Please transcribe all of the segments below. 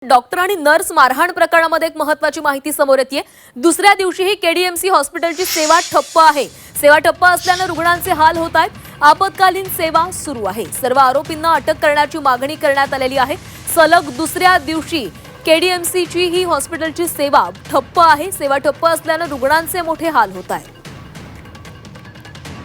Doctor आणि nurse मारहाण प्रकरणामध्ये एक महत्त्वाची माहिती समोर येते। दुसऱ्या दिवशीही केडीएमसी हॉस्पिटलची सेवा ठप्प आहे। सेवा ठप्प असल्याने रुग्णांचे हाल होत आहेत। आपत्कालीन सेवा सुरू आहे। सर्व आरोपींना अटक करण्याची मागणी करण्यात आलेली आहे। सलग दुसऱ्या दिवशी केडीएमसीची ही हॉस्पिटलची सेवा ठप्प आहे। सेवा ठप्प असल्याने रुग्णांचे मोठे हाल होत आहेत।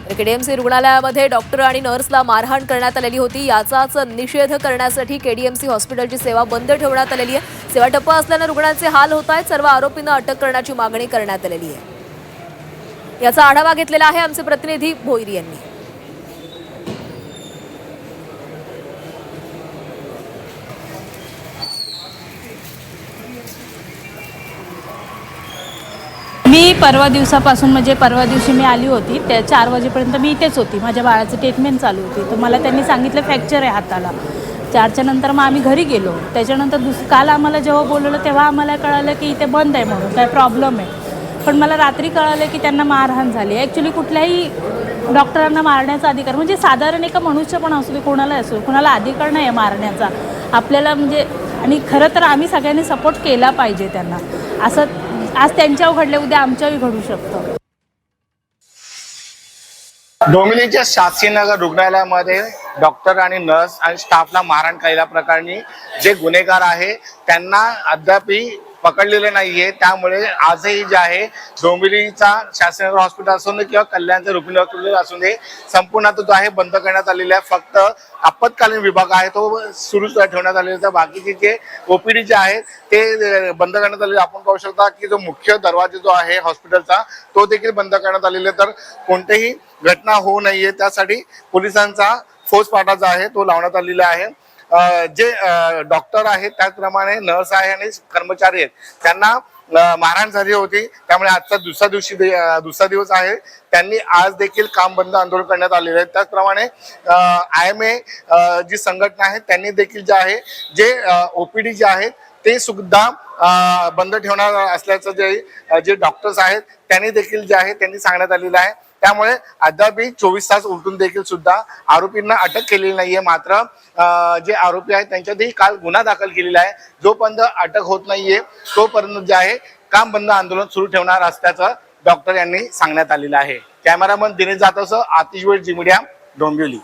केडीएमसी रुग्णालयामध्ये डॉक्टर आणि नर्सला मारहाण करण्यात आलेली होती। याचाच निषेध करण्यासाठी केडीएमसी हॉस्पिटलची सेवा बंद ठेवण्यात आलेली आहे। सेवा ठप्प असल्याने रुग्णांचे हाल होत आहेत। सर्व आरोपींना अटक करण्याची मागणी करण्यात आलेली आहे। याचा आढावा घेतलेला आहे आमचे प्रतिनिधी भोईर यांनी। मी परवा दिवसापासून म्हणजे परवा दिवशी मी आली होती, त्या 4 वाजेपर्यंत मी इथेच होती। माझ्या बाळाचं ट्रीटमेंट चालू होती, तर मला त्यांनी सांगितलं फ्रॅक्चर आहे हाताला। 4च्या नंतर मग आम्ही घरी गेलो। त्याच्यानंतर काल आम्हाला जेव्हा बोलवलं तेव्हा आम्हाला कळालं की इथे बंद आहे म्हणून, काय प्रॉब्लेम आहे। पण मला रात्री कळालं की त्यांना मारहाण झाली। ॲक्च्युली कुठल्याही डॉक्टरांना मारण्याचा अधिकार म्हणजे साधारण एका मनुष्य पण असू दे, कोणाला असो, कोणाला अधिकार नाही आहे मारण्याचा आपल्याला म्हणजे। आणि खरं तर आम्ही सगळ्यांनी सपोर्ट केला पाहिजे त्यांना। असं आज त्यांच्यावर घडले, उद्या आमच्याही घडू शकतं। डोंबिवलीच्या शास्त्रीनगर रुग्णालयामध्ये डॉक्टर आणि नर्स आणि स्टाफला मारहाण केल्याप्रकरणी जे गुन्हेगार आहे त्यांना अद्याप पकडलेले नाहीये। त्यामुळे आजही जे आहे डोंबिवलीचा शास्त्रीनगर हॉस्पिटल असू दे किंवा कल्याणचं रुग्णालय हॉस्पिटल असू दे, संपूर्ण तो आहे बंद करण्यात आलेला आहे। फक्त आपत्कालीन विभाग आहे तो सुरू ठेवण्यात आलेला आहे। बाकीचे जे ओपीडी जे आहे ते बंद करण्यात आलेले। आपण पाहू शकता की जो मुख्य दरवाजा जो आहे हॉस्पिटलचा तो देखील बंद करण्यात आलेला आहे। तर कोणतेही घटना होऊ नये त्यासाठी पोलिसांचा फौजफाटा जो आहे तो लावण्यात आलेला आहे। जे डॉक्टर आहेत त्याचप्रमाणे नर्स आहे आणि कर्मचारी आहेत त्यांना मारहाण झाली होती। त्यामुळे आजचा दुसरा दिवस आहे। त्यांनी आज देखील काम बंद आंदोलन करण्यात आलेले आहे। त्याचप्रमाणे IMA जी संघटना आहे त्यांनी देखील जे आहे जे ओपीडी जे आहेत ते सुद्धा बंद ठेवणार असल्याचं जे डॉक्टर्स आहेत त्यांनी देखील जे आहे त्यांनी सांगण्यात आलेलं आहे। त्यामुळे अद्याप 24 तास उलटून देखील सुद्धा आरोपींना अटक केलेली नाहीये। मात्र जे आरोपी आहेत त्यांच्यातही काल गुन्हा दाखल केलेला आहे। जोपर्यंत अटक होत नाहीये तोपर्यंत जे आहे काम बंद आंदोलन सुरू ठेवणार असल्याचं डॉक्टर यांनी सांगण्यात आलेलं आहे। कॅमेरामन दिनेश जाधवसह आतिश वेळ, जी मीडिया, डोंबिवली।